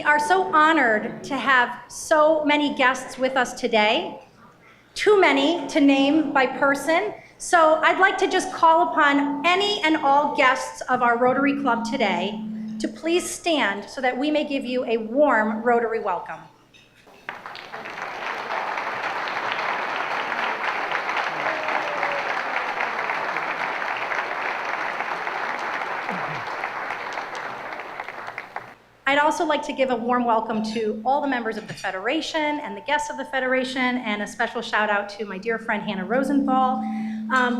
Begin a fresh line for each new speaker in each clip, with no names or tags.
are so honored to have so many guests with us today, too many to name by person. So I'd like to just call upon any and all guests of our Rotary Club today to please stand so that we may give you a warm Rotary welcome. I'd also like to give a warm welcome to all the members of the Federation and the guests of the Federation, and a special shout out to my dear friend Hannah Rosenthal.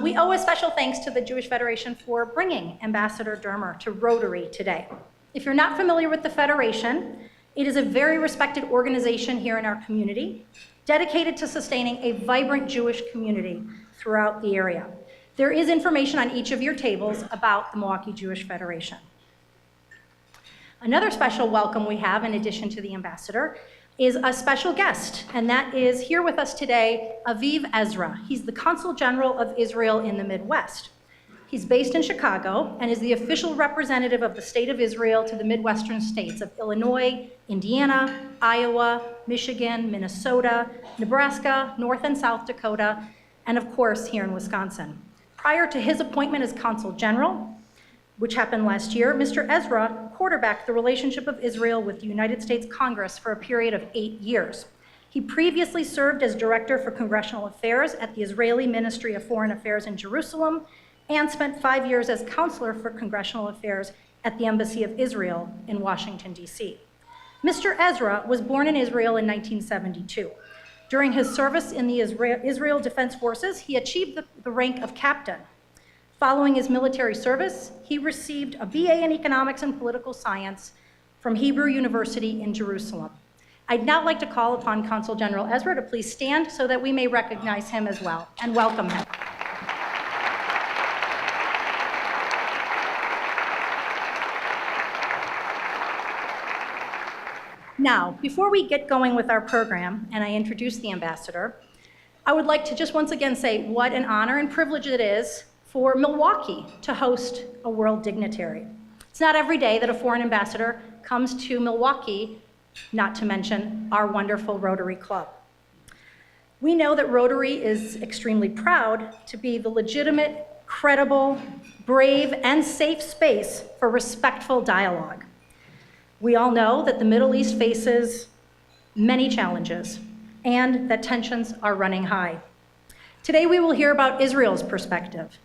We owe a special thanks to the Jewish Federation for bringing Ambassador Dermer to Rotary today. If you're not familiar with the Federation, it is a very respected organization here in our community, dedicated to sustaining a vibrant Jewish community throughout the area. There is information on each of your tables about the Milwaukee Jewish Federation. Another special welcome we have, in addition to the ambassador, is a special guest, and that is here with us today, Aviv Ezra. He's the Consul General of Israel in the Midwest. He's based in Chicago and is the official representative of the State of Israel to the Midwestern states of Illinois, Indiana, Iowa, Michigan, Minnesota, Nebraska, North and South Dakota, and of course, here in Wisconsin. Prior to his appointment as Consul General, which happened last year, Mr. Ezra quarterbacked the relationship of Israel with the United States Congress for a period of 8 years. He previously served as Director for Congressional Affairs at the Israeli Ministry of Foreign Affairs in Jerusalem and spent 5 years as Counselor for Congressional Affairs at the Embassy of Israel in Washington, D.C. Mr. Ezra was born in Israel in 1972. During his service in the Israel Defense Forces, he achieved the rank of captain. Following his military service, he received a BA in Economics and Political Science from Hebrew University in Jerusalem. I'd now like to call upon Consul General Ezra to please stand so that we may recognize him as well and welcome him. Now, before we get going with our program and I introduce the ambassador, I would like to just once again say what an honor and privilege it is for Milwaukee to host a world dignitary. It's not every day that a foreign ambassador comes to Milwaukee, not to mention our wonderful Rotary Club. We know that Rotary is extremely proud to be the legitimate, credible, brave, and safe space for respectful dialogue. We all know that the Middle East faces many challenges and that tensions are running high. Today we will hear about Israel's perspective.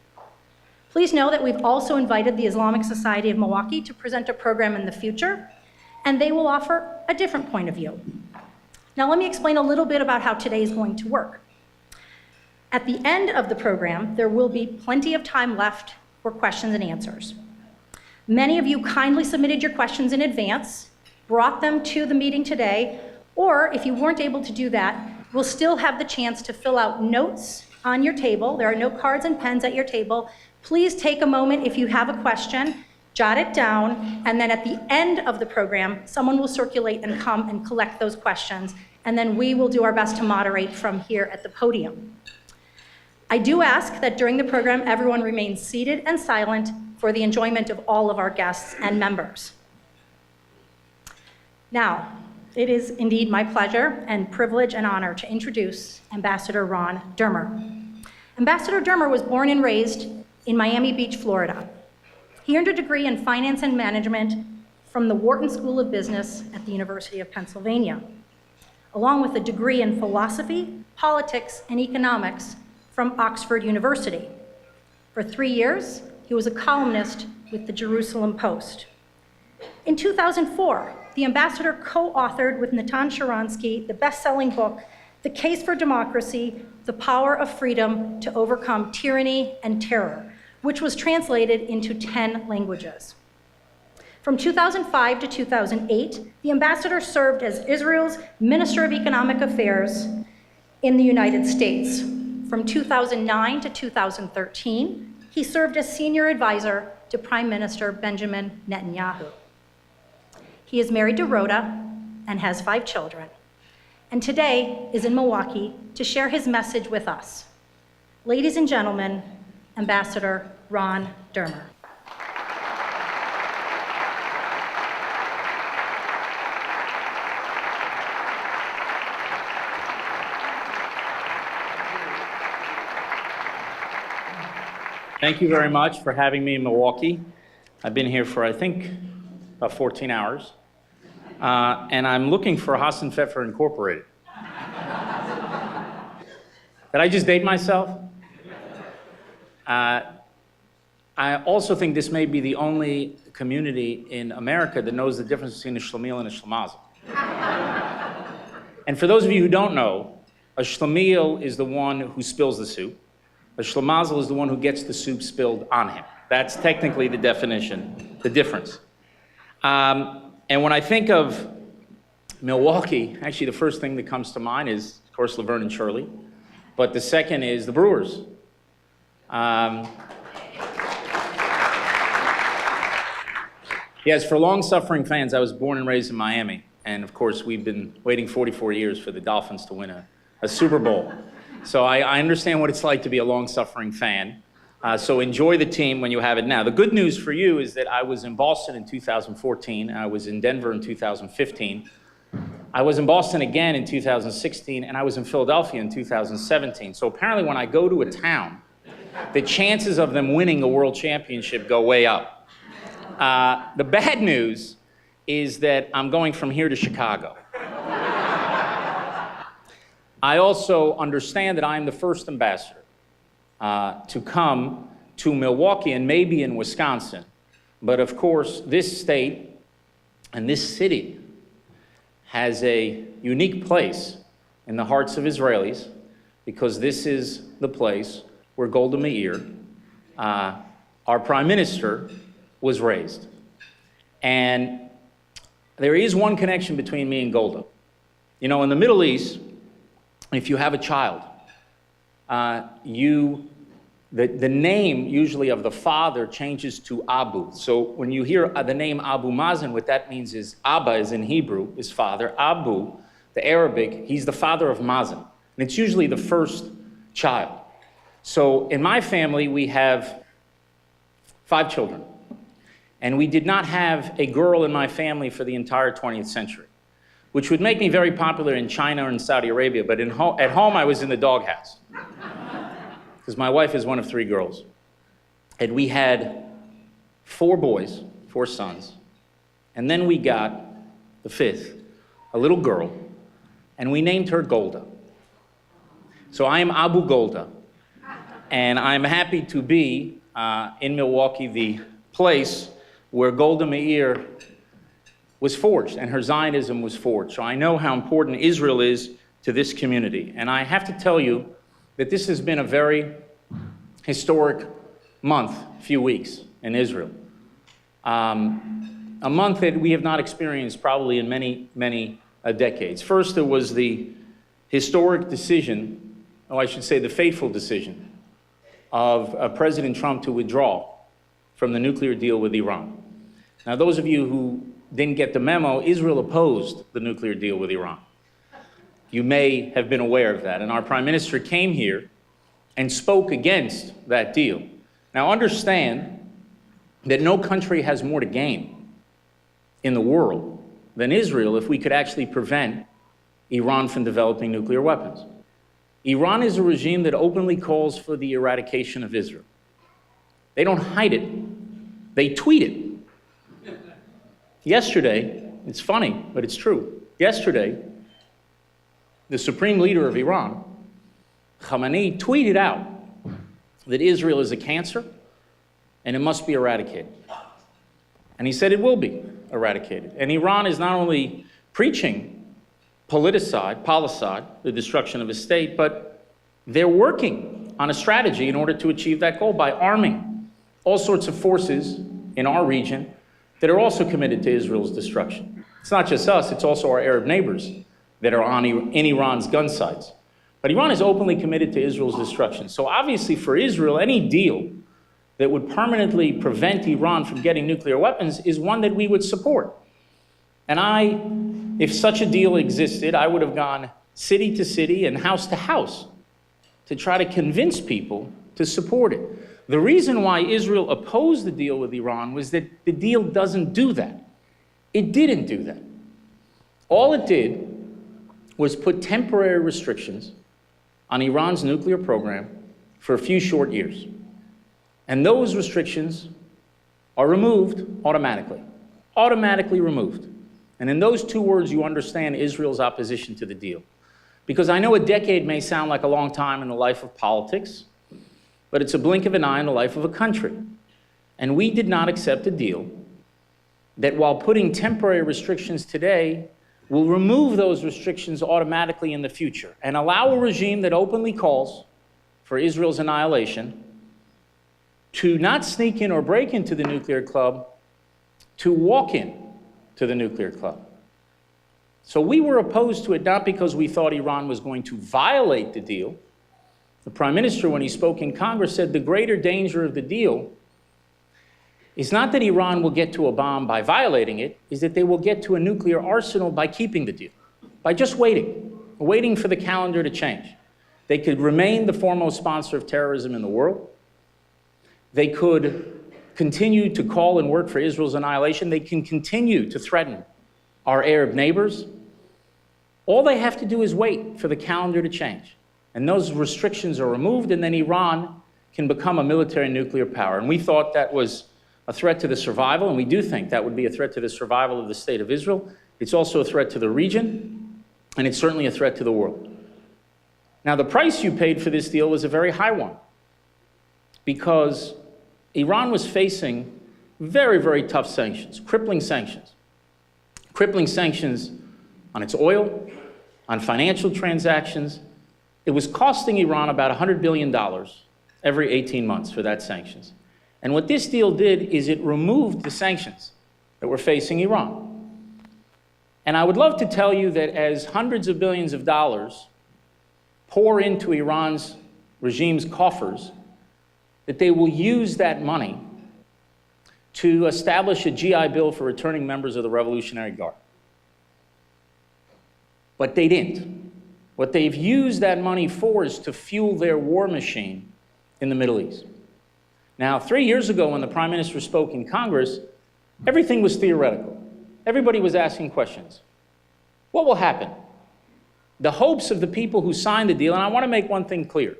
Please know that we've also invited the Islamic Society of Milwaukee to present a program in the future, and they will offer a different point of view. Now let me explain a little bit about how today is going to work. At the end of the program, there will be plenty of time left for questions and answers. Many of you kindly submitted your questions in advance, brought them to the meeting today, or if you weren't able to do that, we'll still have the chance to fill out notes on your table. There are no cards and pens at your table. Please take a moment if you have a question, jot it down, and then at the end of the program, someone will circulate and come and collect those questions, and then we will do our best to moderate from here at the podium. I do ask that during the program, everyone remains seated and silent for the enjoyment of all of our guests and members. Now, it is indeed my pleasure and privilege and honor to introduce Ambassador Ron Dermer. Ambassador Dermer was born and raised in Miami Beach, Florida. He earned a degree in finance and management from the Wharton School of Business at the University of Pennsylvania, along with a degree in philosophy, politics, and economics from Oxford University. For 3 years, he was a columnist with the Jerusalem Post. In 2004, the ambassador co-authored with Natan Sharansky the best-selling book, The Case for Democracy, The Power of Freedom to Overcome Tyranny and Terror, which was translated into 10 languages. From 2005 to 2008, the ambassador served as Israel's Minister of Economic Affairs in the United States. From 2009 to 2013, he served as senior advisor to Prime Minister Benjamin Netanyahu. He is married to Rhoda and has 5 children, and today is in Milwaukee to share his message with us. Ladies and gentlemen, Ambassador Ron Dermer.
Thank you very much for having me in Milwaukee. I've been here for, I think, about 14 hours. And I'm looking for Hassan Pfeffer Incorporated. Did I just date myself? I also think this may be the only community in America that knows the difference between a shlemiel and a shlemazel. And for those of you who don't know, a shlemiel is the one who spills the soup. A shlemazel is the one who gets the soup spilled on him. That's technically the definition, the difference. And when I think of Milwaukee, actually the first thing that comes to mind is, of course, Laverne and Shirley. But the second is the Brewers. Yes, for long-suffering fans, I was born and raised in Miami. And of course, we've been waiting 44 years for the Dolphins to win a Super Bowl. So I understand what it's like to be a long-suffering fan. So enjoy the team when you have it now. The good news for you is that I was in Boston in 2014. I was in Denver in 2015. I was in Boston again in 2016, and I was in Philadelphia in 2017. So apparently when I go to a town, the chances of them winning a world championship go way up. The bad news is that I'm going from here to Chicago. I also understand that I'm the first ambassador to come to Milwaukee and maybe in Wisconsin. But of course, this state and this city has a unique place in the hearts of Israelis because this is the place where Golda Meir, our prime minister, was raised. And there is one connection between me and Golda. You know, in the Middle East, if you have a child, the name usually of the father changes to Abu. So when you hear the name Abu Mazen, what that means is Abba is in Hebrew, is father. Abu, the Arabic, he's the father of Mazen. And it's usually the first child. So in my family, we have 5 children. And we did not have a girl in my family for the entire 20th century, which would make me very popular in China or in Saudi Arabia, but at home I was in the doghouse. Because my wife is one of 3 girls. And we had 4 boys, 4 sons. And then we got the 5th, a little girl, and we named her Golda. So I am Abu Golda, and I'm happy to be in Milwaukee, the place where Golda Meir was forged and her Zionism was forged. So I know how important Israel is to this community. And I have to tell you that this has been a very historic few weeks in Israel. A month that we have not experienced probably in many, many decades. First, there was the historic decision, I should say the fateful decision, of President Trump to withdraw from the nuclear deal with Iran. Now, those of you who didn't get the memo, Israel opposed the nuclear deal with Iran. You may have been aware of that. And our prime minister came here and spoke against that deal. Now, understand that no country has more to gain in the world than Israel if we could actually prevent Iran from developing nuclear weapons. Iran is a regime that openly calls for the eradication of Israel. They don't hide it. They tweet it. Yesterday, it's funny, but it's true. Yesterday, the supreme leader of Iran, Khamenei, tweeted out that Israel is a cancer and it must be eradicated. And he said it will be eradicated. And Iran is not only preaching policide, the destruction of a state, but they're working on a strategy in order to achieve that goal by arming all sorts of forces in our region that are also committed to Israel's destruction. It's not just us, it's also our Arab neighbors that are in Iran's gun sites. But Iran is openly committed to Israel's destruction. So obviously for Israel, any deal that would permanently prevent Iran from getting nuclear weapons is one that we would support. And if such a deal existed, I would have gone city to city and house to house to try to convince people to support it. The reason why Israel opposed the deal with Iran was that the deal doesn't do that. It didn't do that. All it did was put temporary restrictions on Iran's nuclear program for a few short years. And those restrictions are removed automatically. Automatically removed. And in those two words, you understand Israel's opposition to the deal. Because I know a decade may sound like a long time in the life of politics, but it's a blink of an eye in the life of a country. And we did not accept a deal that, while putting temporary restrictions today, will remove those restrictions automatically in the future and allow a regime that openly calls for Israel's annihilation to not sneak in or break into the nuclear club, to walk in to the nuclear club. So we were opposed to it not because we thought Iran was going to violate the deal. The Prime Minister, when he spoke in Congress, said the greater danger of the deal is not that Iran will get to a bomb by violating it, is that they will get to a nuclear arsenal by keeping the deal, by just waiting for the calendar to change. They could remain the foremost sponsor of terrorism in the world. They could continue to call and work for Israel's annihilation. They can continue to threaten our Arab neighbors. All they have to do is wait for the calendar to change. And those restrictions are removed, and then Iran can become a military nuclear power. And we thought that was a threat to the survival, and we do think that would be a threat to the survival of the state of Israel. It's also a threat to the region, and it's certainly a threat to the world. Now, the price you paid for this deal was a very high one, because Iran was facing very, very tough sanctions, crippling sanctions on its oil, on financial transactions. It was costing Iran about $100 billion every 18 months for that sanctions. And what this deal did is it removed the sanctions that were facing Iran. And I would love to tell you that as hundreds of billions of dollars pour into Iran's regime's coffers, that they will use that money to establish a GI Bill for returning members of the Revolutionary Guard. But they didn't. What they've used that money for is to fuel their war machine in the Middle East. Now, 3 years ago, when the Prime Minister spoke in Congress, everything was theoretical. Everybody was asking questions. What will happen? The hopes of the people who signed the deal, and I want to make one thing clear.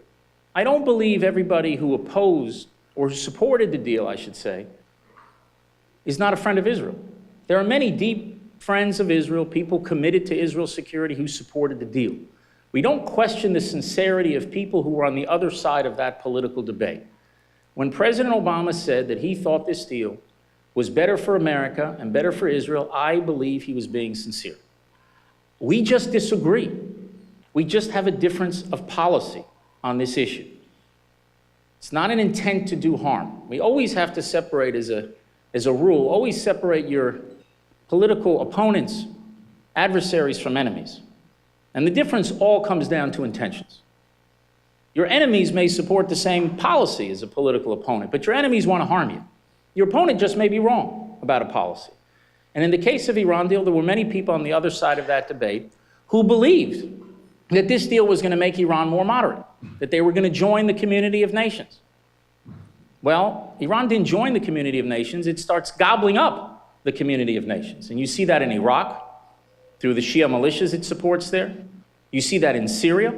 I don't believe everybody who opposed, or who supported the deal, I should say, is not a friend of Israel. There are many deep friends of Israel, people committed to Israel's security, who supported the deal. We don't question the sincerity of people who were on the other side of that political debate. When President Obama said that he thought this deal was better for America and better for Israel, I believe he was being sincere. We just disagree. We just have a difference of policy on this issue. It's not an intent to do harm. We always have to separate, as a rule, always separate your political opponents, adversaries from enemies. And the difference all comes down to intentions. Your enemies may support the same policy as a political opponent, but your enemies want to harm you. Your opponent just may be wrong about a policy. And in the case of Iran deal, there were many people on the other side of that debate who believed that this deal was going to make Iran more moderate, that they were going to join the community of nations. Well, Iran didn't join the community of nations. It starts gobbling up the community of nations. And you see that in Iraq, through the Shia militias it supports there. You see that in Syria,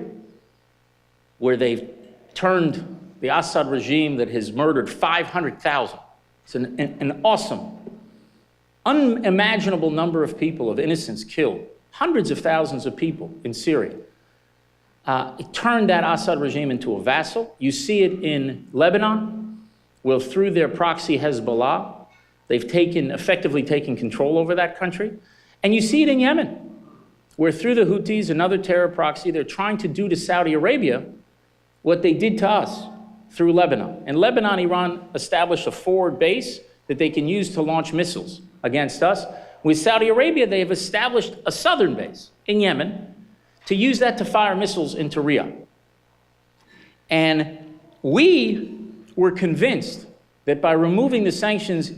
where they've turned the Assad regime that has murdered 500,000. It's an awesome, unimaginable number of people, of innocents killed, hundreds of thousands of people in Syria. It turned that Assad regime into a vassal. You see it in Lebanon, where through their proxy Hezbollah, they've effectively taken control over that country. And you see it in Yemen, where through the Houthis, another terror proxy, they're trying to do to Saudi Arabia what they did to us through Lebanon. In Lebanon, Iran established a forward base that they can use to launch missiles against us. With Saudi Arabia, they have established a southern base in Yemen to use that to fire missiles into Riyadh. And we were convinced that by removing the sanctions,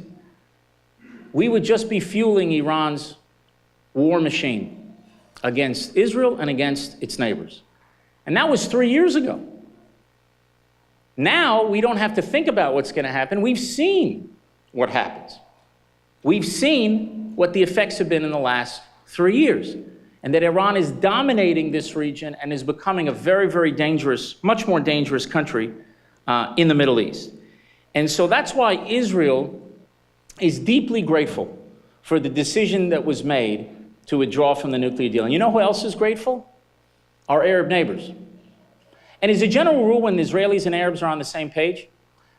we would just be fueling Iran's war machine against Israel and against its neighbors. And that was 3 years ago. Now we don't have to think about what's going to happen. We've seen what happens. We've seen what the effects have been in the last 3 years, and that Iran is dominating this region and is becoming a very, very dangerous, much more dangerous country in the Middle East. And so that's why Israel is deeply grateful for the decision that was made to withdraw from the nuclear deal. And you know who else is grateful? Our Arab neighbors. And as a general rule, when Israelis and Arabs are on the same page,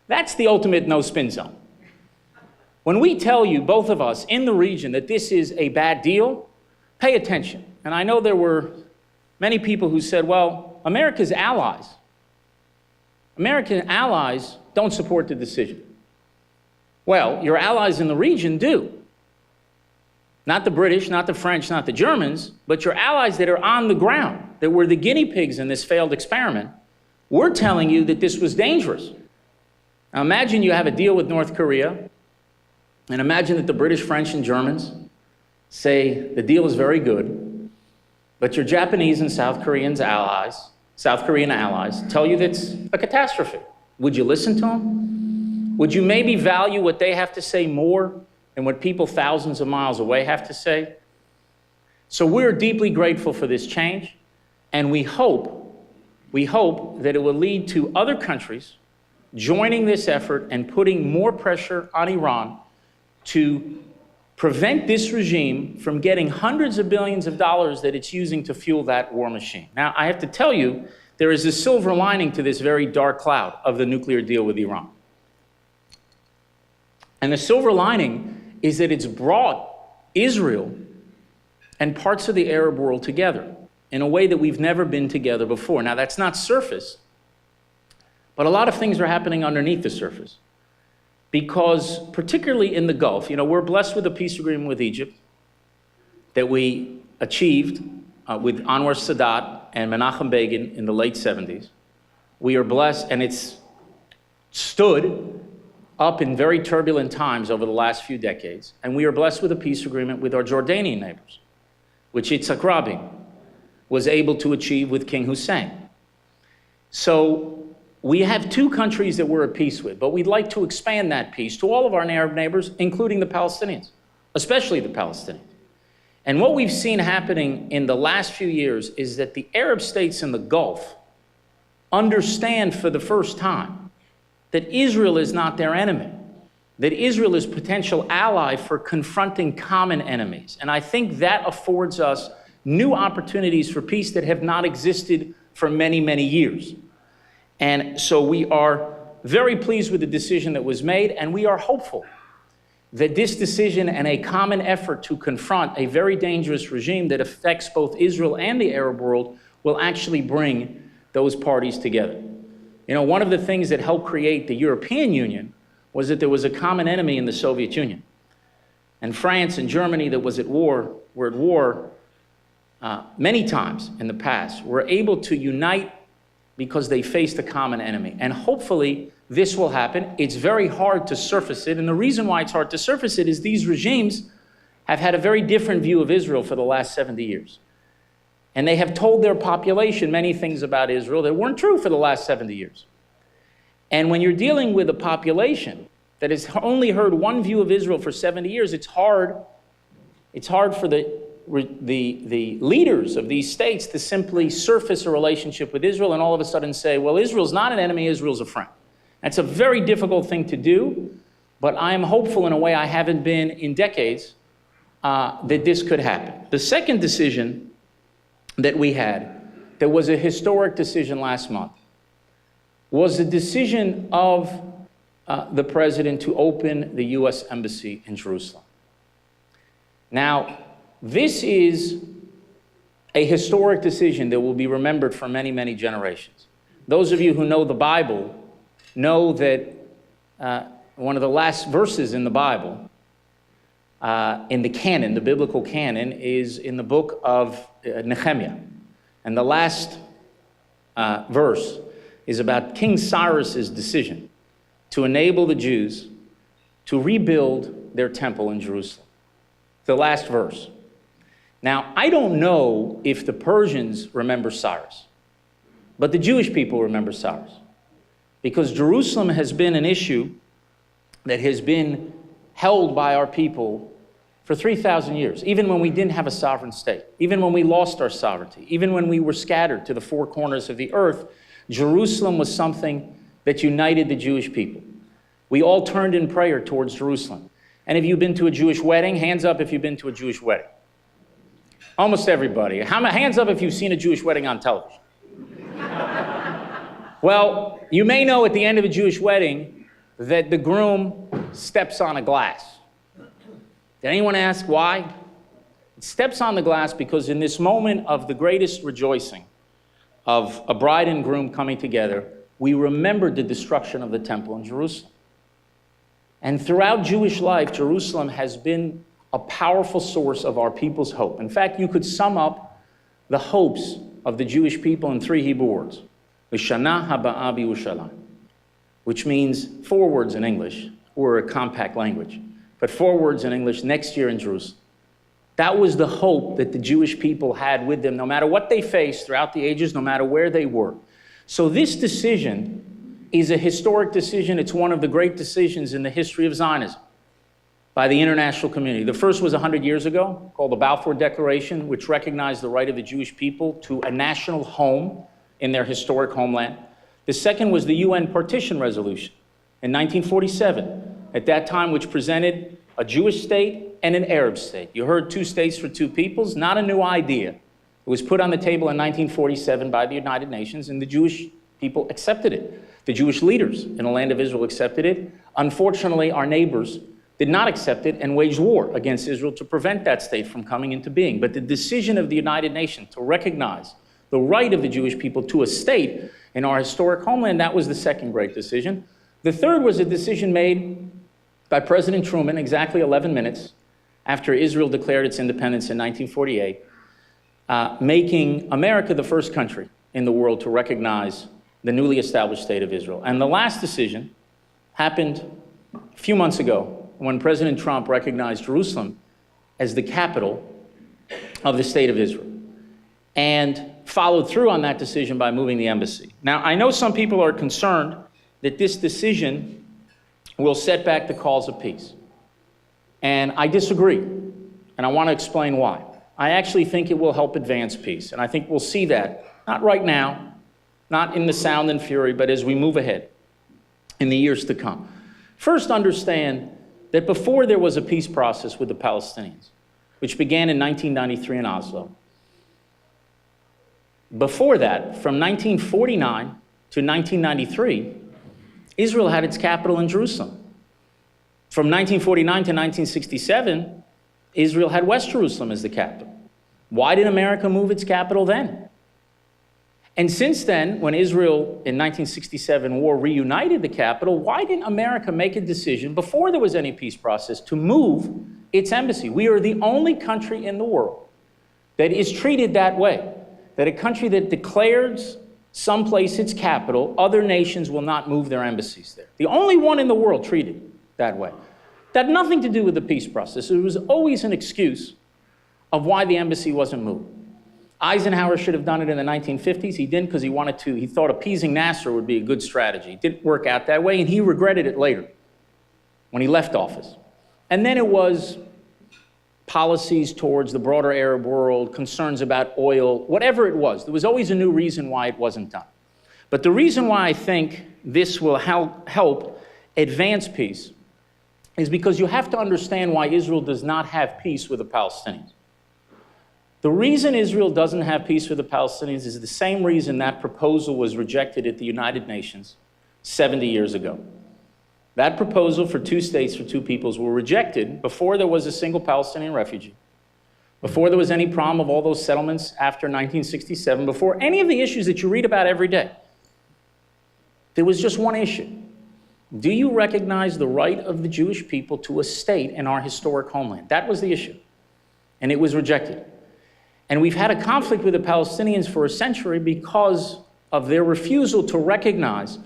that's the ultimate no-spin zone. When we tell you, both of us, in the region, that this is a bad deal, pay attention. And I know there were many people who said, well, America's allies. American allies don't support the decision. Well, your allies in the region do. Not the British, not the French, not the Germans, but your allies that are on the ground, that were the guinea pigs in this failed experiment. We're telling you that this was dangerous. Now imagine you have a deal with North Korea, and imagine that the British, French, and Germans say the deal is very good, but your Japanese and South Korean allies tell you that's a catastrophe. Would you listen to them? Would you maybe value what they have to say more than what people thousands of miles away have to say? So we're deeply grateful for this change, and we hope that it will lead to other countries joining this effort and putting more pressure on Iran to prevent this regime from getting hundreds of billions of dollars that it's using to fuel that war machine. Now, I have to tell you, there is a silver lining to this very dark cloud of the nuclear deal with Iran. And the silver lining is that it's brought Israel and parts of the Arab world together in a way that we've never been together before. Now, that's not surface, but a lot of things are happening underneath the surface. Because particularly in the Gulf, we're blessed with a peace agreement with Egypt that we achieved with Anwar Sadat and Menachem Begin in the late 70s. We are blessed, and it's stood up in very turbulent times over the last few decades. And we are blessed with a peace agreement with our Jordanian neighbors, which Yitzhak Rabin was able to achieve with King Hussein. So we have two countries that we're at peace with, but we'd like to expand that peace to all of our Arab neighbors, including the Palestinians, especially the Palestinians. And what we've seen happening in the last few years is that the Arab states in the Gulf understand for the first time that Israel is not their enemy, that Israel is a potential ally for confronting common enemies. And I think that affords us new opportunities for peace that have not existed for many, many years. And so we are very pleased with the decision that was made, and we are hopeful that this decision and a common effort to confront a very dangerous regime that affects both Israel and the Arab world will actually bring those parties together. One of the things that helped create the European Union was that there was a common enemy in the Soviet Union. And France and Germany that were at war many times in the past, were able to unite because they faced a common enemy. And hopefully this will happen. It's very hard to surface it. And the reason why it's hard to surface it is these regimes have had a very different view of Israel for the last 70 years. And they have told their population many things about Israel that weren't true for the last 70 years. And when you're dealing with a population that has only heard one view of Israel for 70 years, it's hard for the leaders of these states to simply surface a relationship with Israel and all of a sudden say, well, Israel's not an enemy, Israel's a friend. That's a very difficult thing to do, but I am hopeful in a way I haven't been in decades that this could happen. The second decision that we had, that was a historic decision last month, was the decision of the president to open the U.S. Embassy in Jerusalem. Now, this is a historic decision that will be remembered for many, many generations. Those of you who know the Bible know that one of the last verses in the Bible, in the canon, the biblical canon, is in the book of Nehemiah. And the last verse is about King Cyrus's decision to enable the Jews to rebuild their temple in Jerusalem. The last verse. Now, I don't know if the Persians remember Cyrus, but the Jewish people remember Cyrus, because Jerusalem has been an issue that has been held by our people for 3,000 years, even when we didn't have a sovereign state, even when we lost our sovereignty, even when we were scattered to the four corners of the earth, Jerusalem was something that united the Jewish people. We all turned in prayer towards Jerusalem. And have you been to a Jewish wedding? Hands up if you've been to a Jewish wedding. Almost everybody. Hands up if you've seen a Jewish wedding on television. Well, you may know at the end of a Jewish wedding that the groom steps on a glass. Did anyone ask why? It steps on the glass because in this moment of the greatest rejoicing of a bride and groom coming together, we remembered the destruction of the temple in Jerusalem. And throughout Jewish life, Jerusalem has been a powerful source of our people's hope. In fact, you could sum up the hopes of the Jewish people in 3 Hebrew words. L'shana haba'a b'Yerushalayim, which means 4 words in English. We're a compact language. But 4 words in English, next year in Jerusalem. That was the hope that the Jewish people had with them, no matter what they faced throughout the ages, no matter where they were. So this decision is a historic decision. It's one of the great decisions in the history of Zionism by the international community. The first was 100 years ago, called the Balfour Declaration, which recognized the right of the Jewish people to a national home in their historic homeland. The second was the UN Partition Resolution in 1947, at that time, which presented a Jewish state and an Arab state. You heard 2 states for 2 peoples, not a new idea. It was put on the table in 1947 by the United Nations, and the Jewish people accepted it. The Jewish leaders in the land of Israel accepted it. Unfortunately, our neighbors did not accept it and waged war against Israel to prevent that state from coming into being. But the decision of the United Nations to recognize the right of the Jewish people to a state in our historic homeland, that was the second great decision. The third was a decision made by President Truman exactly 11 minutes after Israel declared its independence in 1948, making America the first country in the world to recognize the newly established state of Israel. And the last decision happened a few months ago when President Trump recognized Jerusalem as the capital of the state of Israel and followed through on that decision by moving the embassy. Now, I know some people are concerned that this decision will set back the cause of peace. And I disagree, and I want to explain why. I actually think it will help advance peace, and I think we'll see that, not right now, not in the sound and fury, but as we move ahead in the years to come. First, understand that before there was a peace process with the Palestinians, which began in 1993 in Oslo, before that, from 1949 to 1993, Israel had its capital in Jerusalem. From 1949 to 1967, Israel had West Jerusalem as the capital. Why did America move its capital then? And since then, when Israel in 1967 war reunited the capital, why didn't America make a decision before there was any peace process to move its embassy? We are the only country in the world that is treated that way, that a country that declares someplace its capital, other nations will not move their embassies there. The only one in the world treated that way. That had nothing to do with the peace process. It was always an excuse of why the embassy wasn't moved. Eisenhower should have done it in the 1950s. He didn't because he thought appeasing Nasser would be a good strategy. It didn't work out that way, and he regretted it later when he left office. And then it was policies towards the broader Arab world, concerns about oil, whatever it was. There was always a new reason why it wasn't done. But the reason why I think this will help advance peace is because you have to understand why Israel does not have peace with the Palestinians. The reason Israel doesn't have peace with the Palestinians is the same reason that proposal was rejected at the United Nations 70 years ago. That proposal for 2 states for 2 peoples were rejected before there was a single Palestinian refugee, before there was any problem of all those settlements after 1967, before any of the issues that you read about every day. There was just one issue. Do you recognize the right of the Jewish people to a state in our historic homeland? That was the issue, and it was rejected. And we've had a conflict with the Palestinians for a century because of their refusal to recognize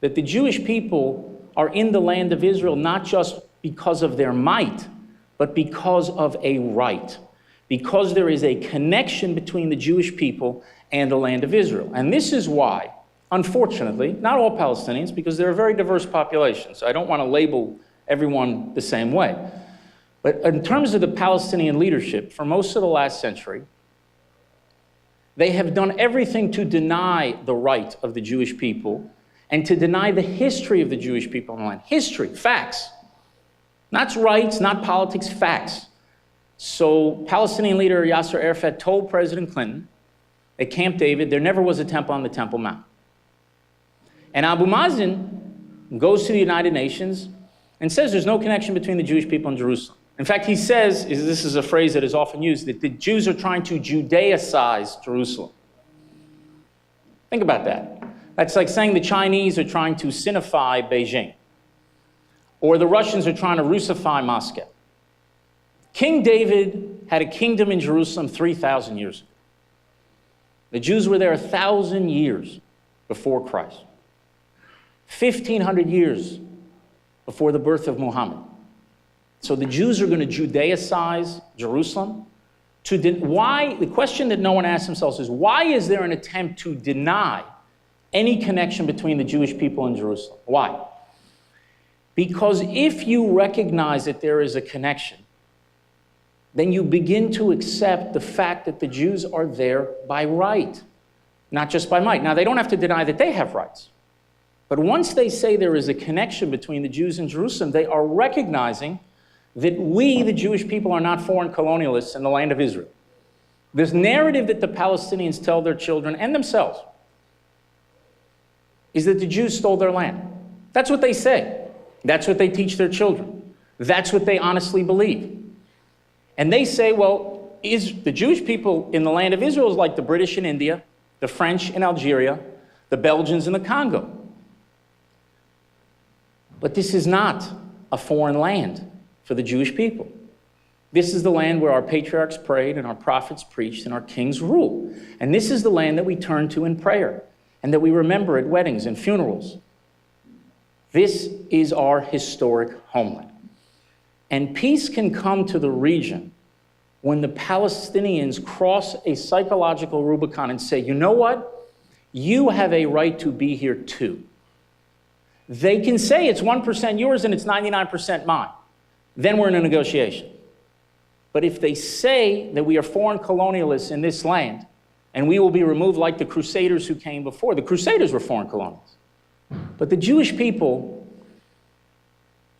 that the Jewish people are in the land of Israel not just because of their might, but because of a right, because there is a connection between the Jewish people and the land of Israel. And this is why, unfortunately, not all Palestinians, because they're a very diverse population, so I don't want to label everyone the same way. But in terms of the Palestinian leadership, for most of the last century, they have done everything to deny the right of the Jewish people and to deny the history of the Jewish people in the land. History, facts. Not rights, not politics, facts. So Palestinian leader Yasser Arafat told President Clinton at Camp David there never was a temple on the Temple Mount. And Abu Mazen goes to the United Nations and says there's no connection between the Jewish people and Jerusalem. In fact, he says, this is a phrase that is often used, that the Jews are trying to Judaicize Jerusalem. Think about that. That's like saying the Chinese are trying to Sinify Beijing, or the Russians are trying to Russify Moscow. King David had a kingdom in Jerusalem 3,000 years ago. The Jews were there 1,000 years before Christ. 1,500 years before the birth of Muhammad. So the Jews are going to Judaicize Jerusalem. Why? The question that no one asks themselves is, why is there an attempt to deny any connection between the Jewish people and Jerusalem? Why? Because if you recognize that there is a connection, then you begin to accept the fact that the Jews are there by right, not just by might. Now, they don't have to deny that they have rights. But once they say there is a connection between the Jews and Jerusalem, they are recognizing that we, the Jewish people, are not foreign colonialists in the land of Israel. This narrative that the Palestinians tell their children and themselves is that the Jews stole their land. That's what they say. That's what they teach their children. That's what they honestly believe. And they say, well, the Jewish people in the land of Israel is like the British in India, the French in Algeria, the Belgians in the Congo. But this is not a foreign land for the Jewish people. This is the land where our patriarchs prayed and our prophets preached and our kings ruled. And this is the land that we turn to in prayer and that we remember at weddings and funerals. This is our historic homeland. And peace can come to the region when the Palestinians cross a psychological Rubicon and say, you know what? You have a right to be here too. They can say it's 1% yours and it's 99% mine. Then we're in a negotiation. But if they say that we are foreign colonialists in this land and we will be removed like the Crusaders who came before, the Crusaders were foreign colonialists. But the Jewish people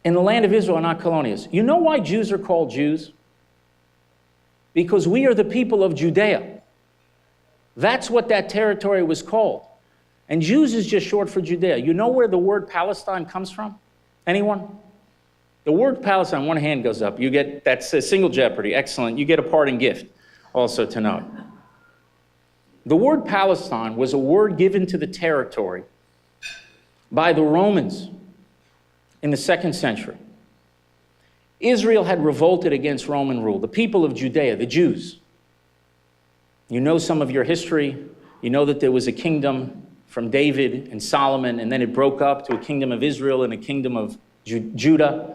in the land of Israel are not colonialists. You know why Jews are called Jews? Because we are the people of Judea. That's what that territory was called. And Jews is just short for Judea. You know where the word Palestine comes from? Anyone? The word Palestine, one hand goes up. You get, that's a single jeopardy. Excellent. You get a parting gift also to note. The word Palestine was a word given to the territory by the Romans in the 2nd century. Israel had revolted against Roman rule. The people of Judea, the Jews. You know some of your history. You know that there was a kingdom from David and Solomon, and then it broke up to a kingdom of Israel and a kingdom of Judah.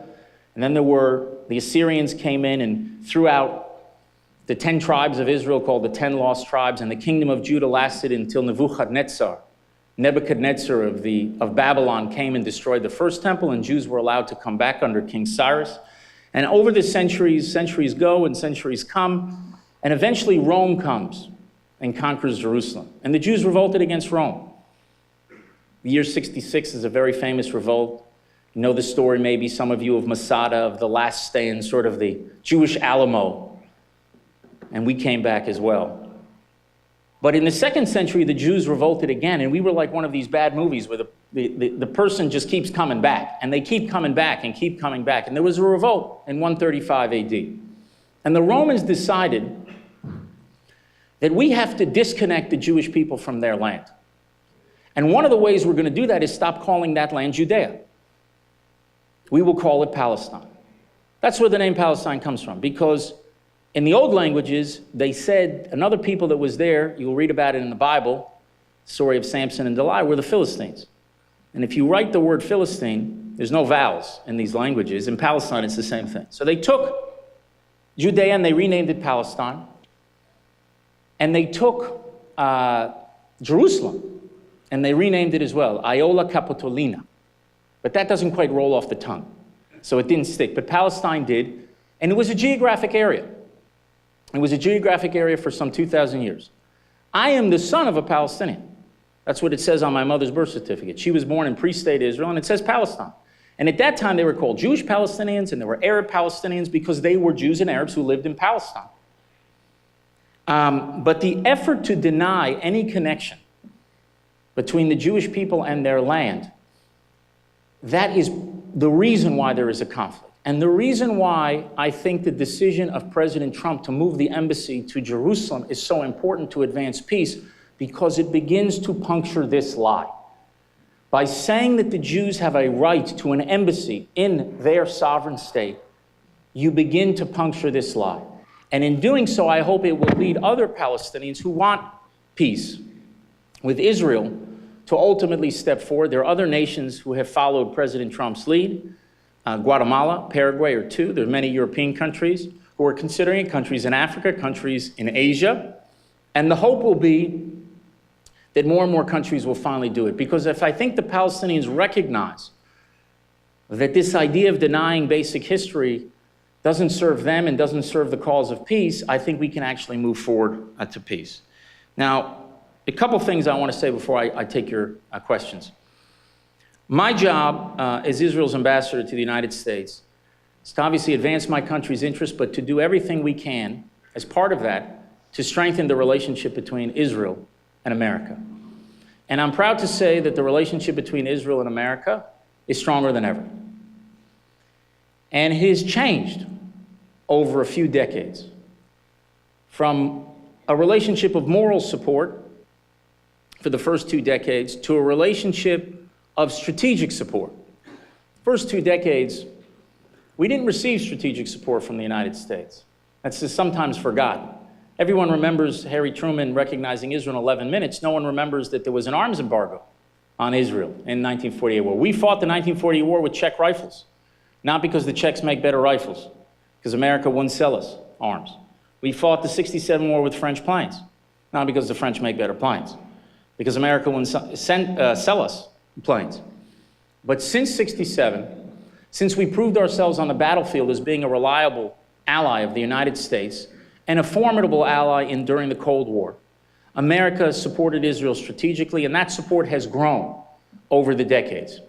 And then the Assyrians came in and threw out the 10 tribes of Israel called the 10 lost tribes, and the kingdom of Judah lasted until Nebuchadnezzar of Babylon came and destroyed the first temple, and Jews were allowed to come back under King Cyrus. And over the centuries go and centuries come, and eventually Rome comes and conquers Jerusalem. And the Jews revolted against Rome. The year 66 is a very famous revolt. You know the story, maybe some of you, of Masada, of the last stand, sort of the Jewish Alamo. And we came back as well. But in the 2nd century, the Jews revolted again, and we were like one of these bad movies where the person just keeps coming back, and they keep coming back and keep coming back. And there was a revolt in 135 AD. And the Romans decided that we have to disconnect the Jewish people from their land. And one of the ways we're going to do that is stop calling that land Judea. We will call it Palestine. That's where the name Palestine comes from, because in the old languages, they said another people that was there, you'll read about it in the Bible, story of Samson and Delilah, were the Philistines. And if you write the word Philistine, there's no vowels in these languages. In Palestine, it's the same thing. So they took Judea and they renamed it Palestine. And they took Jerusalem and they renamed it as well, Iola Capitolina. But that doesn't quite roll off the tongue. So it didn't stick. But Palestine did. And it was a geographic area. It was a geographic area for some 2,000 years. I am the son of a Palestinian. That's what it says on my mother's birth certificate. She was born in pre-state Israel, and it says Palestine. And at that time, they were called Jewish Palestinians, and there were Arab Palestinians because they were Jews and Arabs who lived in Palestine. But the effort to deny any connection between the Jewish people and their land, that is the reason why there is a conflict. And the reason why I think the decision of President Trump to move the embassy to Jerusalem is so important to advance peace, because it begins to puncture this lie. By saying that the Jews have a right to an embassy in their sovereign state, you begin to puncture this lie. And in doing so, I hope it will lead other Palestinians who want peace with Israel to ultimately step forward. There are other nations who have followed President Trump's lead. Guatemala, Paraguay are two. There are many European countries who are considering it, countries in Africa, countries in Asia. And the hope will be that more and more countries will finally do it. Because if I think the Palestinians recognize that this idea of denying basic history doesn't serve them and doesn't serve the cause of peace, I think we can actually move forward to peace. Now, a couple things I want to say before I take your questions. My job as Israel's ambassador to the United States is to obviously advance my country's interests, but to do everything we can as part of that to strengthen the relationship between Israel and America. And I'm proud to say that the relationship between Israel and America is stronger than ever. And it has changed over a few decades from a relationship of moral support for the first 2 decades to a relationship of strategic support. First 2 decades, we didn't receive strategic support from the United States. That's just sometimes forgotten. Everyone remembers Harry Truman recognizing Israel in 11 minutes. No one remembers that there was an arms embargo on Israel in 1948 war. We fought the 1948 war with Czech rifles, not because the Czechs make better rifles, because America wouldn't sell us arms. We fought the 67 war with French planes, not because the French make better planes, because America wouldn't sell us planes. But since 67, since we proved ourselves on the battlefield as being a reliable ally of the United States, and a formidable ally during the Cold War, America supported Israel strategically, and that support has grown over the decades.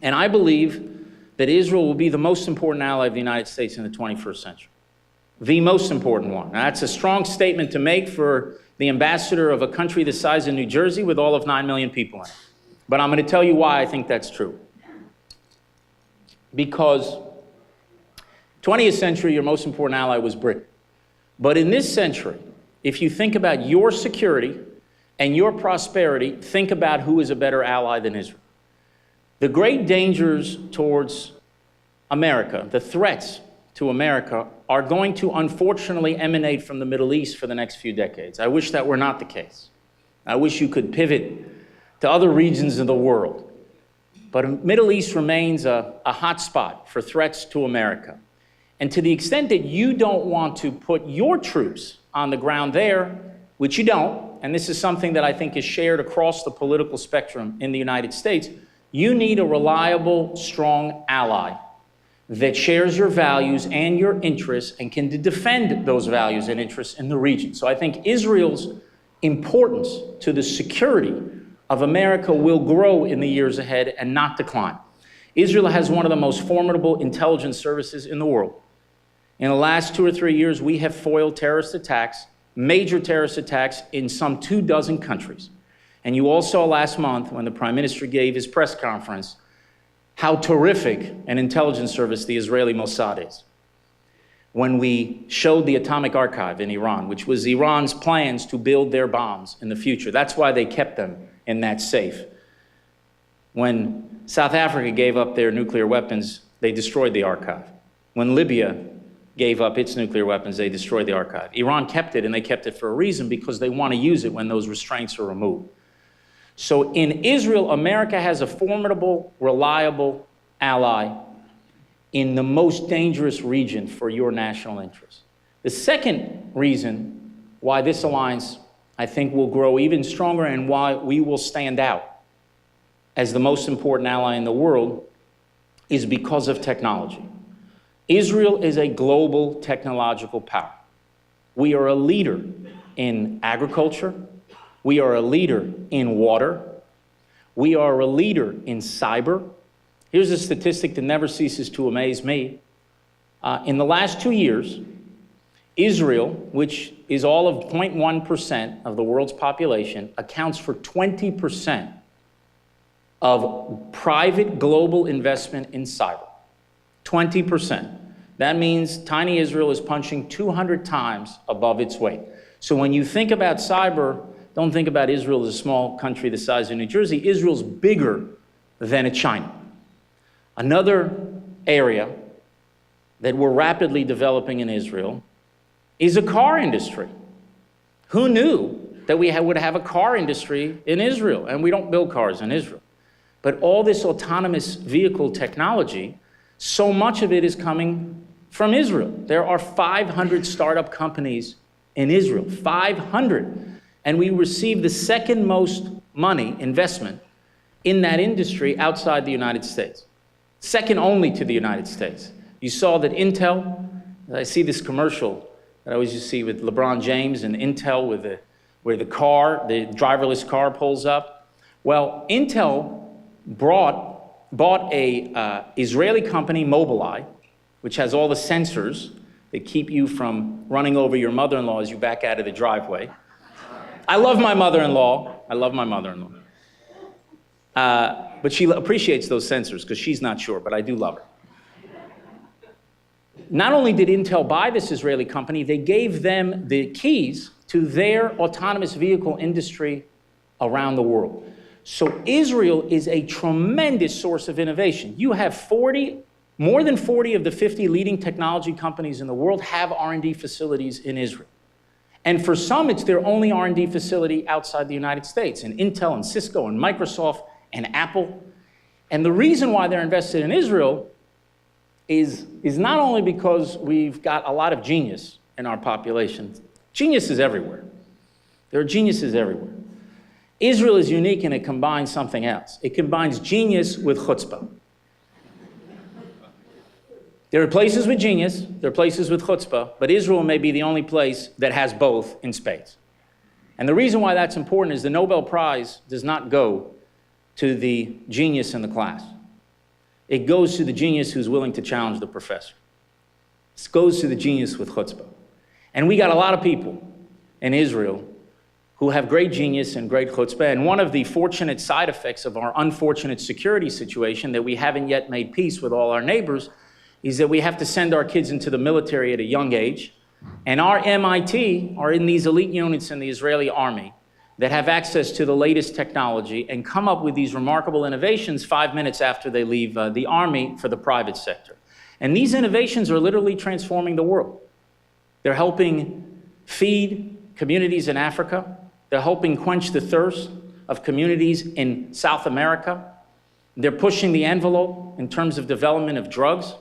And I believe that Israel will be the most important ally of the United States in the 21st century. The most important one. Now, that's a strong statement to make for the ambassador of a country the size of New Jersey with all of 9 million people in it. But I'm going to tell you why I think that's true. Because 20th century, your most important ally was Britain. But in this century, if you think about your security and your prosperity, think about who is a better ally than Israel. The great dangers towards America, the threats to America, are going to unfortunately emanate from the Middle East for the next few decades. I wish that were not the case. I wish you could pivot to other regions of the world. But the Middle East remains a hot spot for threats to America. And to the extent that you don't want to put your troops on the ground there, which you don't, and this is something that I think is shared across the political spectrum in the United States, you need a reliable, strong ally that shares your values and your interests and can defend those values and interests in the region. So I think Israel's importance to the security of America will grow in the years ahead and not decline. Israel has one of the most formidable intelligence services in the world. In the last 2 or 3 years, we have foiled terrorist attacks, major terrorist attacks in some 24 countries. And you all saw last month when the Prime Minister gave his press conference how terrific an intelligence service the Israeli Mossad is. When we showed the atomic archive in Iran, which was Iran's plans to build their bombs in the future. That's why they kept them in that safe. When South Africa gave up their nuclear weapons, they destroyed the archive. When Libya gave up its nuclear weapons, they destroyed the archive. Iran kept it, and they kept it for a reason, because they want to use it when those restraints are removed. So in Israel, America has a formidable, reliable ally in the most dangerous region for your national interest. The second reason why this alliance, I think, will grow even stronger and why we will stand out as the most important ally in the world is because of technology. Israel is a global technological power. We are a leader in agriculture. We are a leader in water. We are a leader in cyber. Here's a statistic that never ceases to amaze me. In the last 2 years, Israel, which is all of 0.1% of the world's population, accounts for 20% of private global investment in cyber. 20%. That means tiny Israel is punching 200 times above its weight. So when you think about cyber, don't think about Israel as a small country the size of New Jersey. Israel's bigger than a China. Another area that we're rapidly developing in Israel is a car industry. Who knew that we would have a car industry in Israel? And we don't build cars in Israel. But all this autonomous vehicle technology, so much of it is coming from Israel. There are 500 startup companies in Israel, 500. And we receive the second most money investment in that industry outside the United States. Second only to the United States. You saw that Intel, I see this commercial that I always used to see with LeBron James and Intel where the driverless car pulls up. Well, Intel bought a Israeli company, Mobileye, which has all the sensors that keep you from running over your mother-in-law as you back out of the driveway. I love my mother-in-law. But she appreciates those sensors because she's not sure, but I do love her. Not only did Intel buy this Israeli company, they gave them the keys to their autonomous vehicle industry around the world. So Israel is a tremendous source of innovation. You have more than 40 of the 50 leading technology companies in the world have R&D facilities in Israel. And for some, it's their only R&D facility outside the United States, and Intel and Cisco and Microsoft and Apple. And the reason why they're invested in Israel is not only because we've got a lot of genius in our population. Genius is everywhere. There are geniuses everywhere. Israel is unique and it combines something else. It combines genius with chutzpah. There are places with genius, there are places with chutzpah, but Israel may be the only place that has both in spades. And the reason why that's important is the Nobel Prize does not go to the genius in the class. It goes to the genius who's willing to challenge the professor. It goes to the genius with chutzpah. And we got a lot of people in Israel who have great genius and great chutzpah. And one of the fortunate side effects of our unfortunate security situation that we haven't yet made peace with all our neighbors is that we have to send our kids into the military at a young age. And our MIT are in these elite units in the Israeli army that have access to the latest technology and come up with these remarkable innovations 5 minutes after they leave the army for the private sector. And these innovations are literally transforming the world. They're helping feed communities in Africa. They're helping quench the thirst of communities in South America. They're pushing the envelope in terms of development of drugs,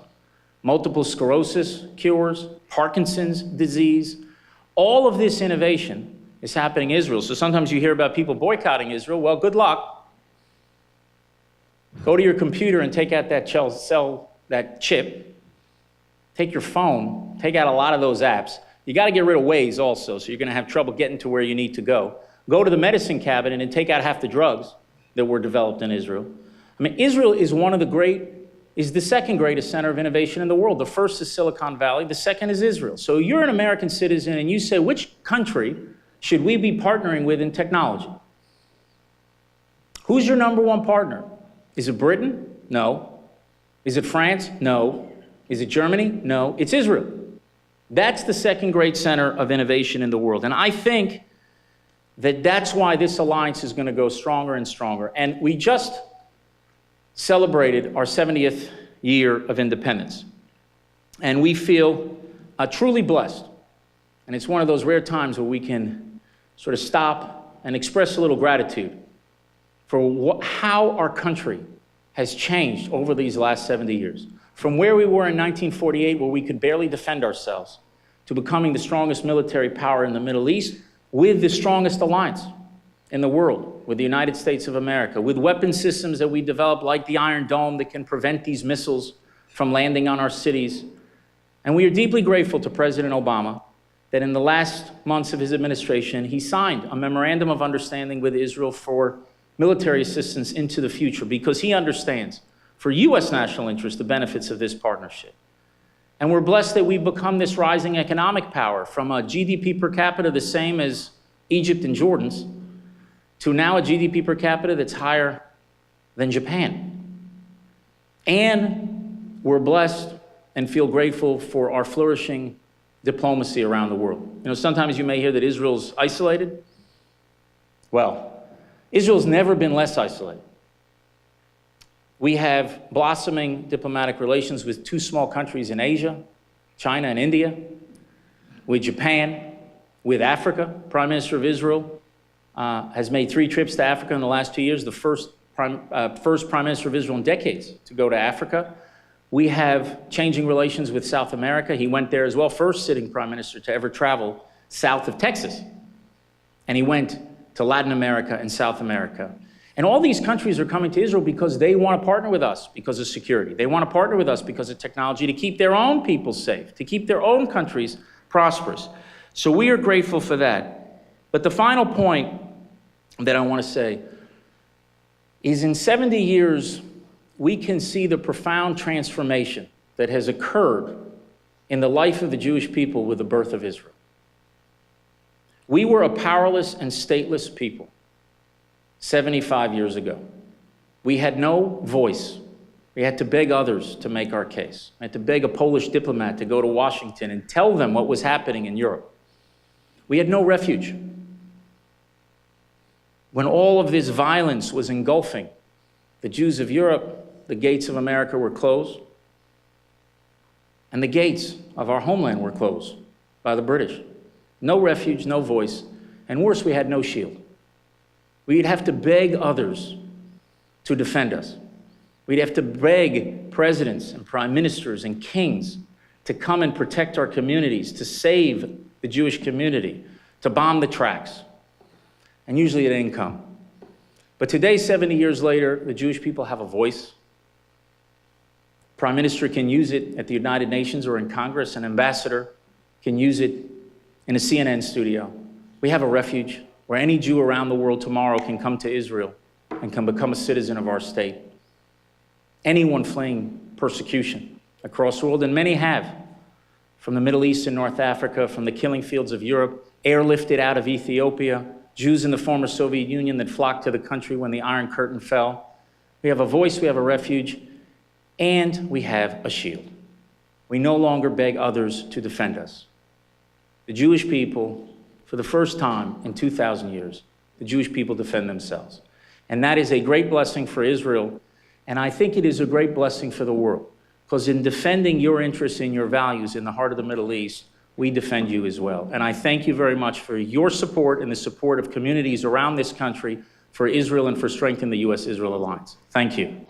multiple sclerosis cures, Parkinson's disease. All of this innovation is happening in Israel. So sometimes you hear about people boycotting Israel. Well, good luck. Go to your computer and take out that chip. Take your phone, take out a lot of those apps. You got to get rid of Waze also, so you're going to have trouble getting to where you need to go. Go to the medicine cabinet and take out half the drugs that were developed in Israel. I mean, Israel is is the second greatest center of innovation in the world. The first is Silicon Valley, the second is Israel. So you're an American citizen and you say, which country should we be partnering with in technology? Who's your number one partner? Is it Britain? No. Is it France? No. Is it Germany? No. It's Israel. That's the second great center of innovation in the world. And I think that that's why this alliance is going to go stronger and stronger. And we just celebrated our 70th year of independence. And we feel truly blessed. And it's one of those rare times where we can sort of stop and express a little gratitude for how our country has changed over these last 70 years. From where we were in 1948, where we could barely defend ourselves, to becoming the strongest military power in the Middle East, with the strongest alliance in the world, with the United States of America, with weapon systems that we developed like the Iron Dome that can prevent these missiles from landing on our cities. And we are deeply grateful to President Obama that in the last months of his administration, he signed a memorandum of understanding with Israel for military assistance into the future, because he understands, for U.S. national interest, the benefits of this partnership. And we're blessed that we've become this rising economic power, from a GDP per capita the same as Egypt and Jordan's, to now a GDP per capita that's higher than Japan. And we're blessed and feel grateful for our flourishing diplomacy around the world. You know, sometimes you may hear that Israel's isolated. Well, Israel's never been less isolated. We have blossoming diplomatic relations with two small countries in Asia, China and India, with Japan, with Africa. Prime Minister of Israel has made 3 trips to Africa in the last 2 years, the first Prime Minister of Israel in decades to go to Africa. We have changing relations with South America. He went there as well, first sitting Prime Minister to ever travel south of Texas. And he went to Latin America and South America. And all these countries are coming to Israel because they want to partner with us because of security. They want to partner with us because of technology to keep their own people safe, to keep their own countries prosperous. So we are grateful for that. But the final point that I want to say is, in 70 years, we can see the profound transformation that has occurred in the life of the Jewish people with the birth of Israel. We were a powerless and stateless people 75 years ago. We had no voice. We had to beg others to make our case. We had to beg a Polish diplomat to go to Washington and tell them what was happening in Europe. We had no refuge. When all of this violence was engulfing the Jews of Europe, the gates of America were closed, and the gates of our homeland were closed by the British. No refuge, no voice, and worse, we had no shield. We'd have to beg others to defend us. We'd have to beg presidents and prime ministers and kings to come and protect our communities, to save the Jewish community, to bomb the tracks. And usually it didn't come. But today, 70 years later, the Jewish people have a voice. Prime Minister can use it at the United Nations or in Congress. An ambassador can use it in a CNN studio. We have a refuge where any Jew around the world tomorrow can come to Israel and can become a citizen of our state. Anyone fleeing persecution across the world, and many have, from the Middle East and North Africa, from the killing fields of Europe, airlifted out of Ethiopia, Jews in the former Soviet Union that flocked to the country when the Iron Curtain fell. We have a voice, we have a refuge, and we have a shield. We no longer beg others to defend us. The Jewish people, for the first time in 2,000 years, the Jewish people defend themselves. And that is a great blessing for Israel, and I think it is a great blessing for the world, because in defending your interests and your values in the heart of the Middle East, we defend you as well. And I thank you very much for your support and the support of communities around this country for Israel and for strengthening the U.S.-Israel alliance. Thank you.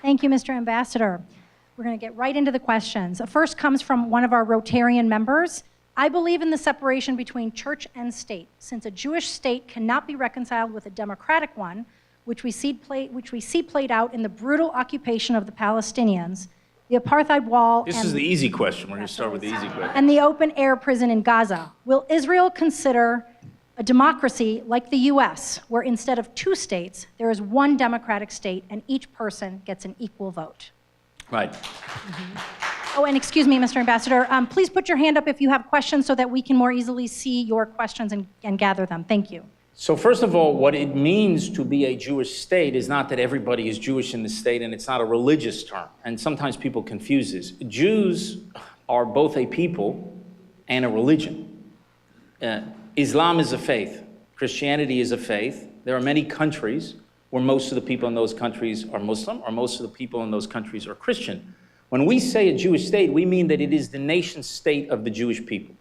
Thank you, Mr. Ambassador. We're going to get right into the questions. The first comes from one of our Rotarian members. I believe in the separation between church and state, since a Jewish state cannot be reconciled with a democratic one, which we see played out in the brutal occupation of the Palestinians, the apartheid wall.
This is the easy question. We're going to start with the easy question.
And the open-air prison in Gaza. Will Israel consider a democracy like the US, where instead of 2 states, there is 1 democratic state and each person gets an equal vote?
Right.
Mm-hmm. Oh, and excuse me, Mr. Ambassador, please put your hand up if you have questions so that we can more easily see your questions and gather them. Thank you.
So first of all, what it means to be a Jewish state is not that everybody is Jewish in the state, and it's not a religious term. And sometimes people confuse this. Jews are both a people and a religion. Islam is a faith. Christianity is a faith. There are many countries where most of the people in those countries are Muslim, or most of the people in those countries are Christian. When we say a Jewish state, we mean that it is the nation state of the Jewish people.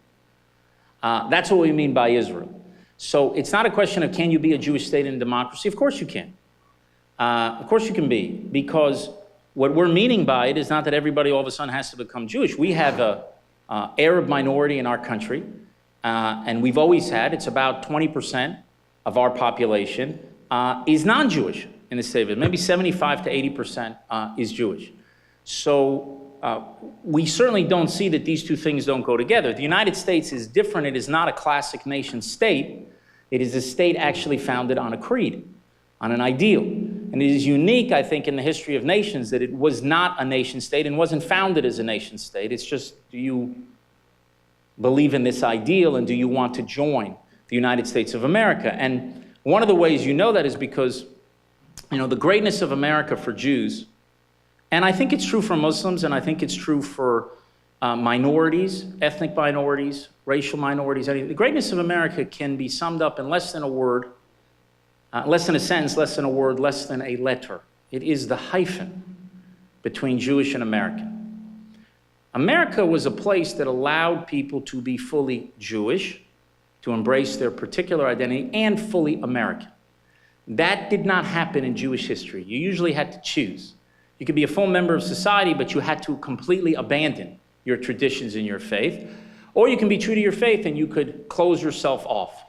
That's what we mean by Israel. So it's not a question of can you be a Jewish state in a democracy? Of course you can. Of course you can be, because what we're meaning by it is not that everybody all of a sudden has to become Jewish. We have a Arab minority in our country, and we've always had. It's about 20% of our population is non-Jewish in the state of it. Maybe 75 to 80% is Jewish. So we certainly don't see that these two things don't go together. The United States is different. It is not a classic nation state. It is a state actually founded on a creed, on an ideal. And it is unique, I think, in the history of nations that it was not a nation state and wasn't founded as a nation state. It's just, do you believe in this ideal and do you want to join the United States of America? And one of the ways you know that is because, the greatness of America for Jews, and I think it's true for Muslims, and I think it's true for minorities, ethnic minorities, racial minorities. The greatness of America can be summed up in less than a word, less than a sentence, less than a word, less than a letter. It is the hyphen between Jewish and American. America was a place that allowed people to be fully Jewish, to embrace their particular identity, and fully American. That did not happen in Jewish history. You usually had to choose. You could be a full member of society, but you had to completely abandon your traditions and your faith. Or you can be true to your faith and you could close yourself off.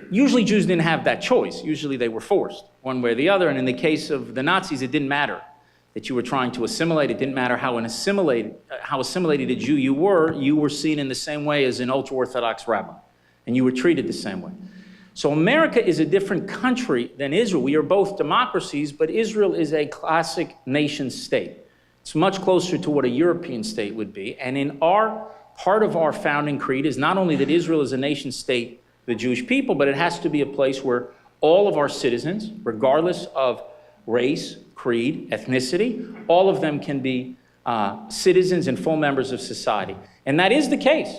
Usually Jews didn't have that choice. Usually they were forced one way or the other. And in the case of the Nazis, it didn't matter that you were trying to assimilate. It didn't matter how assimilated a Jew you were seen in the same way as an ultra-Orthodox rabbi. And you were treated the same way. So America is a different country than Israel. We are both democracies, but Israel is a classic nation state. It's much closer to what a European state would be. And in part of our founding creed is not only that Israel is a nation state, the Jewish people, but it has to be a place where all of our citizens, regardless of race, creed, ethnicity, all of them can be citizens and full members of society. And that is the case.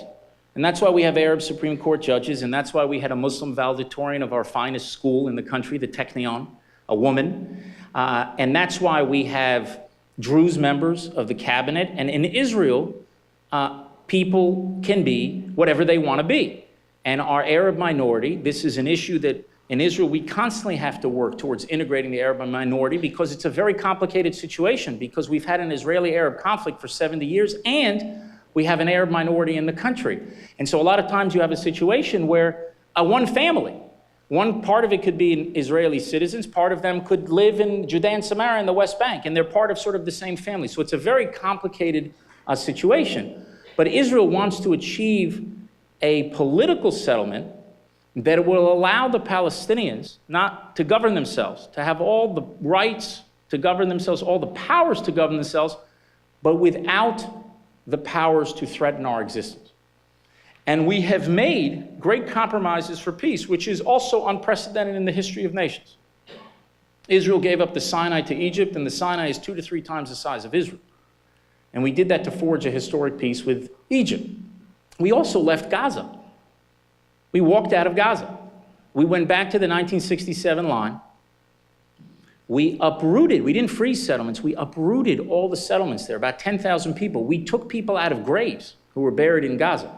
And that's why we have Arab Supreme Court judges, and that's why we had a Muslim valedictorian of our finest school in the country, the Technion, a woman. And that's why we have Druze members of the cabinet. And in Israel, people can be whatever they want to be. And our Arab minority, this is an issue that in Israel we constantly have to work towards integrating the Arab minority because it's a very complicated situation because we've had an Israeli-Arab conflict for 70 years and we have an Arab minority in the country. And so a lot of times you have a situation where one family, one part of it could be Israeli citizens, part of them could live in Judea and Samaria in the West Bank, and they're part of sort of the same family. So it's a very complicated situation. But Israel wants to achieve a political settlement that will allow the Palestinians not to govern themselves, to have all the rights to govern themselves, all the powers to govern themselves, but without the powers to threaten our existence. And we have made great compromises for peace, which is also unprecedented in the history of nations. Israel gave up the Sinai to Egypt, and the Sinai is 2 to 3 times the size of Israel. And we did that to forge a historic peace with Egypt. We also left Gaza. We walked out of Gaza. We went back to the 1967 line. We uprooted, we didn't freeze settlements, we uprooted all the settlements there, about 10,000 people. We took people out of graves who were buried in Gaza.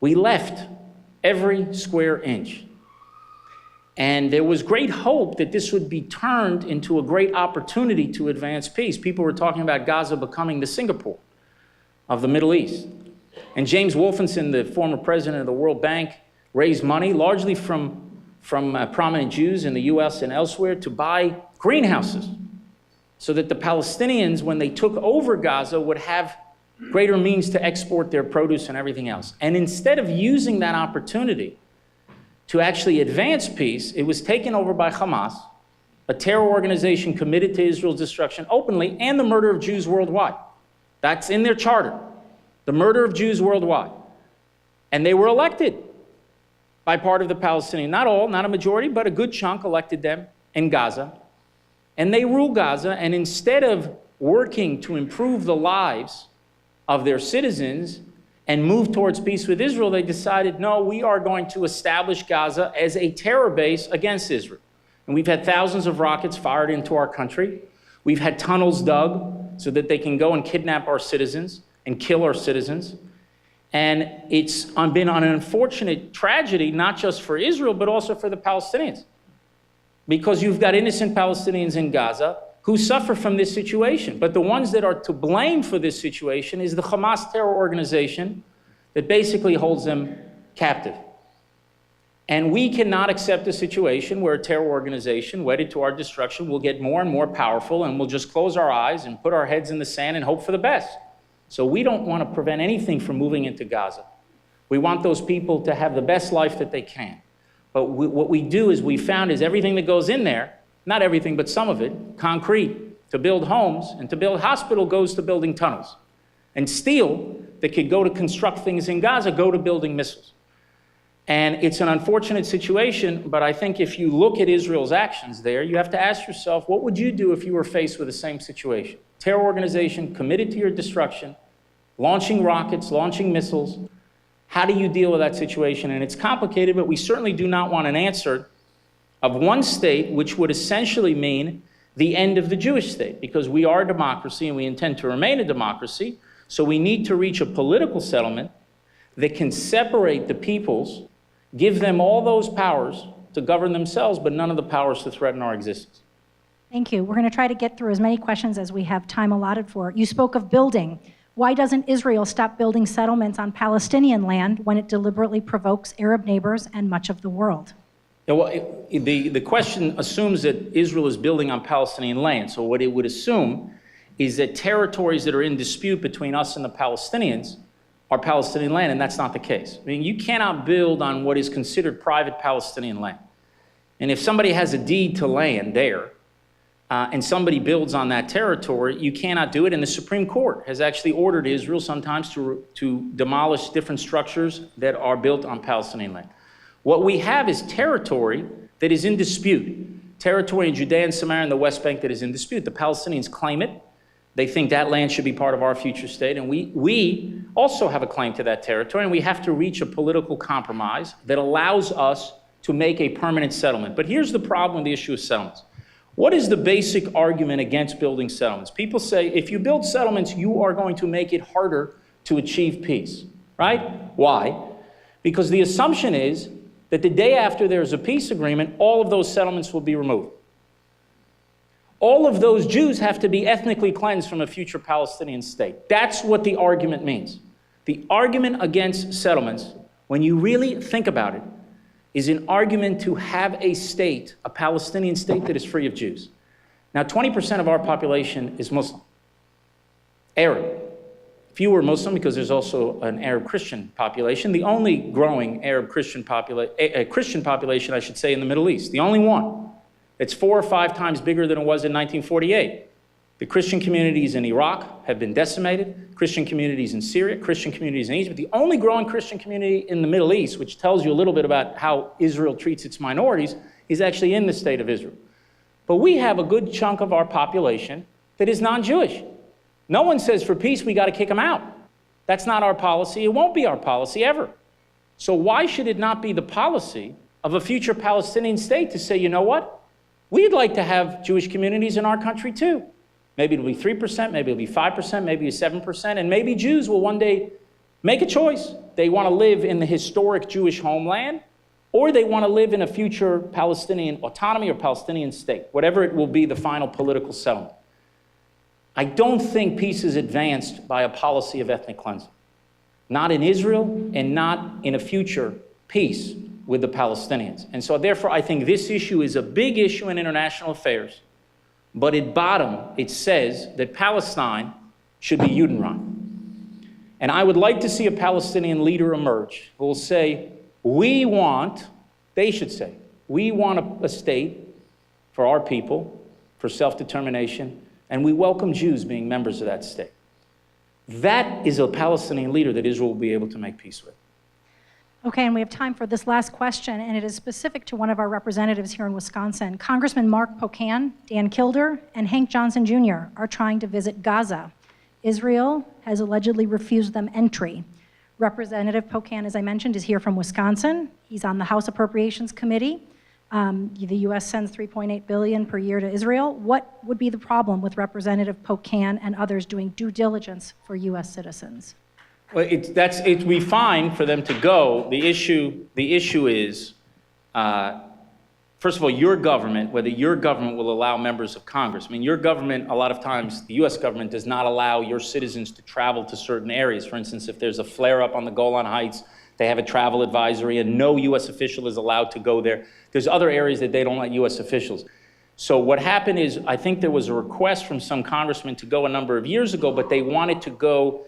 We left every square inch. And there was great hope that this would be turned into a great opportunity to advance peace. People were talking about Gaza becoming the Singapore of the Middle East. And James Wolfenson, the former president of the World Bank, raised money largely from prominent Jews in the US and elsewhere to buy greenhouses so that the Palestinians, when they took over Gaza, would have greater means to export their produce and everything else. And instead of using that opportunity to actually advance peace, it was taken over by Hamas, a terror organization committed to Israel's destruction openly and the murder of Jews worldwide. That's in their charter, the murder of Jews worldwide. And they were elected by part of the Palestinians. Not all, not a majority, but a good chunk elected them in Gaza. And they rule Gaza, and instead of working to improve the lives of their citizens and move towards peace with Israel, they decided, no, we are going to establish Gaza as a terror base against Israel. And we've had thousands of rockets fired into our country. We've had tunnels dug so that they can go and kidnap our citizens and kill our citizens. And it's been an unfortunate tragedy, not just for Israel, but also for the Palestinians. Because you've got innocent Palestinians in Gaza who suffer from this situation. But the ones that are to blame for this situation is the Hamas terror organization that basically holds them captive. And we cannot accept a situation where a terror organization wedded to our destruction will get more and more powerful, and we'll just close our eyes and put our heads in the sand and hope for the best. So we don't want to prevent anything from moving into Gaza. We want those people to have the best life that they can. But what we do is we found is everything that goes in there, not everything, but some of it, concrete, to build homes and to build hospital goes to building tunnels. And steel that could go to construct things in Gaza go to building missiles. And it's an unfortunate situation, but I think if you look at Israel's actions there, you have to ask yourself, what would you do if you were faced with the same situation? Terror organization committed to your destruction, launching rockets, launching missiles. How do you deal with that situation? And it's complicated, but we certainly do not want an answer of one state, which would essentially mean the end of the Jewish state, because we are a democracy and we intend to remain a democracy. So we need to reach a political settlement that can separate the peoples, give them all those powers to govern themselves, but none of the powers to threaten our existence.
Thank you. We're going to try to get through as many questions as we have time allotted for. You spoke of building. Why doesn't Israel stop building settlements on Palestinian land when it deliberately provokes Arab neighbors and much of the world?
Yeah, well, the question assumes that Israel is building on Palestinian land. So what it would assume is that territories that are in dispute between us and the Palestinians are Palestinian land, and that's not the case. I mean, you cannot build on what is considered private Palestinian land. And if somebody has a deed to land there, and somebody builds on that territory, you cannot do it. And the Supreme Court has actually ordered Israel sometimes to demolish different structures that are built on Palestinian land. What we have is territory that is in dispute. Territory in Judea and Samaria and the West Bank that is in dispute. The Palestinians claim it. They think that land should be part of our future state. And we also have a claim to that territory, and we have to reach a political compromise that allows us to make a permanent settlement. But here's the problem with the issue of settlements. What is the basic argument against building settlements? People say, if you build settlements, you are going to make it harder to achieve peace, right? Why? Because the assumption is that the day after there's a peace agreement, all of those settlements will be removed. All of those Jews have to be ethnically cleansed from a future Palestinian state. That's what the argument means. The argument against settlements, when you really think about it, is an argument to have a state, a Palestinian state that is free of Jews. Now, 20% of our population is Muslim, Arab. Fewer Muslim because there's also an Arab Christian population, the only growing Arab Christian population, I should say, in the Middle East, the only one. It's 4 or 5 times bigger than it was in 1948. The Christian communities in Iraq have been decimated, Christian communities in Syria, Christian communities in Egypt. The only growing Christian community in the Middle East, which tells you a little bit about how Israel treats its minorities, is actually in the state of Israel. But we have a good chunk of our population that is non-Jewish. No one says for peace we got to kick them out. That's not our policy. It won't be our policy ever. So why should it not be the policy of a future Palestinian state to say, you know what? We'd like to have Jewish communities in our country too. Maybe it'll be 3%, maybe it'll be 5%, maybe 7%, and maybe Jews will one day make a choice. They want to live in the historic Jewish homeland, or they want to live in a future Palestinian autonomy or Palestinian state, whatever it will be the final political settlement. I don't think peace is advanced by a policy of ethnic cleansing. Not in Israel and not in a future peace with the Palestinians. And so therefore, I think this issue is a big issue in international affairs. But at bottom, it says that Palestine should be Judenrein. And I would like to see a Palestinian leader emerge who will say, they should say, we want a state for our people, for self-determination, and we welcome Jews being members of that state. That is a Palestinian leader that Israel will be able to make peace with.
Okay, and we have time for this last question, and it is specific to one of our representatives here in Wisconsin. Congressman Mark Pocan, Dan Kilder, and Hank Johnson Jr. are trying to visit Gaza. Israel has allegedly refused them entry. Representative Pocan, as I mentioned, is here from Wisconsin. He's on the House Appropriations Committee. The U.S. sends $3.8 billion per year to Israel. What would be the problem with Representative Pocan and others doing due diligence for U.S. citizens?
Well, it'd be fine for them to go. The issue is first of all, your government, whether your government will allow members of Congress. I mean, your government, a lot of times, the US government does not allow your citizens to travel to certain areas. For instance, if there's a flare-up on the Golan Heights, they have a travel advisory and no US official is allowed to go there. There's other areas that they don't let US officials. So what happened is, I think there was a request from some congressmen to go a number of years ago, but they wanted to go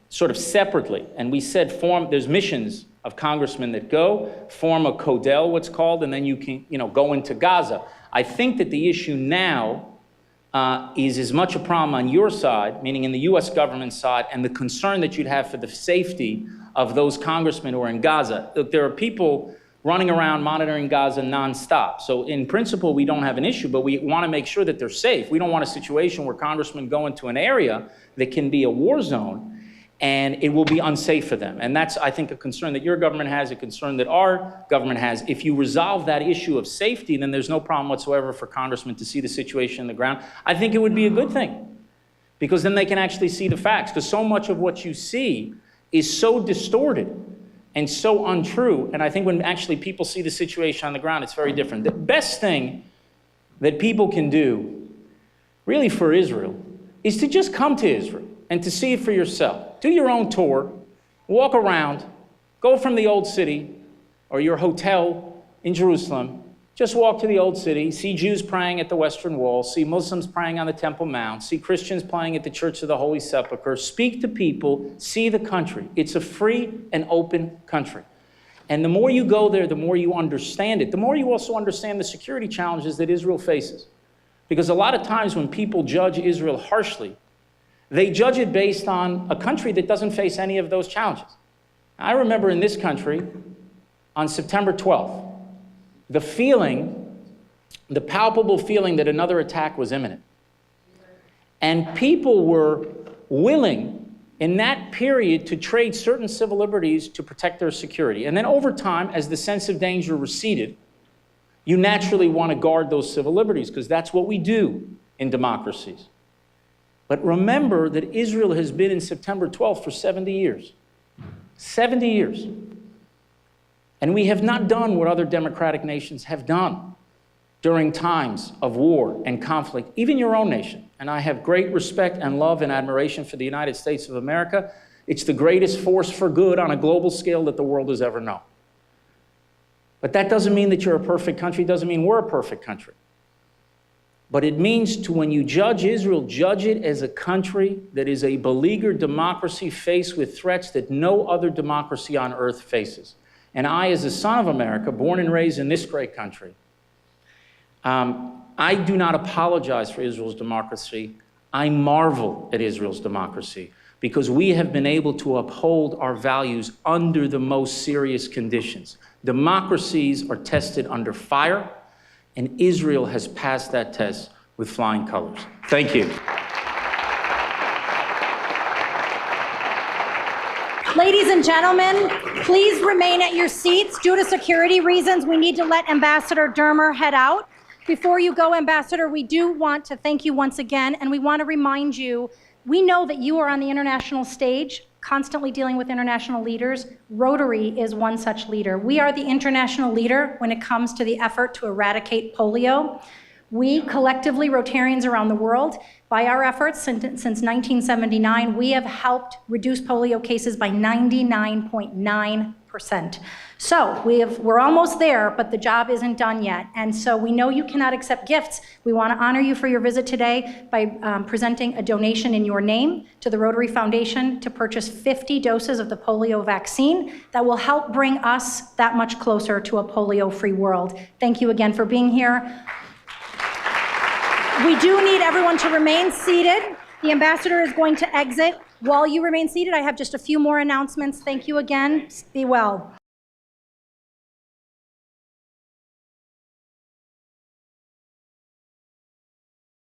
sort of separately. And we said, there's missions of congressmen that go, form a CODEL, what's called, and then you can, go into Gaza. I think that the issue now is as much a problem on your side, meaning in the US government side, and the concern that you'd have for the safety of those congressmen who are in Gaza. Look, there are people running around monitoring Gaza nonstop. So in principle, we don't have an issue, but we want to make sure that they're safe. We don't want a situation where congressmen go into an area that can be a war zone and it will be unsafe for them. And that's, I think, a concern that your government has, a concern that our government has. If you resolve that issue of safety, then there's no problem whatsoever for congressmen to see the situation on the ground. I think it would be a good thing, because then they can actually see the facts, because so much of what you see is so distorted and so untrue. And I think when actually people see the situation on the ground, it's very different. The best thing that people can do, really, for Israel, is to just come to Israel and to see it for yourself. Do your own tour, walk around, go from the old city or your hotel in Jerusalem, just walk to the old city, see Jews praying at the Western Wall, see Muslims praying on the Temple Mount, see Christians praying at the Church of the Holy Sepulchre, speak to people, see the country. It's a free and open country. And the more you go there, the more you understand it, the more you also understand the security challenges that Israel faces. Because a lot of times when people judge Israel harshly, they judge it based on a country that doesn't face any of those challenges. I remember in this country, on September 12th, the palpable feeling that another attack was imminent. And people were willing in that period to trade certain civil liberties to protect their security. And then over time, as the sense of danger receded, you naturally want to guard those civil liberties, because that's what we do in democracies. But remember that Israel has been in September 12th for 70 years. 70 years. And we have not done what other democratic nations have done during times of war and conflict, even your own nation. And I have great respect and love and admiration for the United States of America. It's the greatest force for good on a global scale that the world has ever known. But that doesn't mean that you're a perfect country, doesn't mean we're a perfect country. But it means to, when you judge Israel, judge it as a country that is a beleaguered democracy faced with threats that no other democracy on earth faces. And I, as a son of America, born and raised in this great country, I do not apologize for Israel's democracy. I marvel at Israel's democracy, because we have been able to uphold our values under the most serious conditions. Democracies are tested under fire, and Israel has passed that test with flying colors. Thank you.
Ladies and gentlemen, please remain at your seats. Due to security reasons, we need to let Ambassador Dermer head out. Before you go, Ambassador, we do want to thank you once again, and we want to remind you, we know that you are on the international stage, constantly dealing with international leaders. Rotary is one such leader. We are the international leader when it comes to the effort to eradicate polio. We collectively, Rotarians around the world, by our efforts since 1979, we have helped reduce polio cases by 99.9%. So we're almost there, but the job isn't done yet. And so we know you cannot accept gifts. We want to honor you for your visit today by presenting a donation in your name to the Rotary Foundation to purchase 50 doses of the polio vaccine that will help bring us that much closer to a polio-free world. Thank you again for being here. We do need everyone to remain seated. The ambassador is going to exit. While you remain seated, I have just a few more announcements. Thank you again. Be well.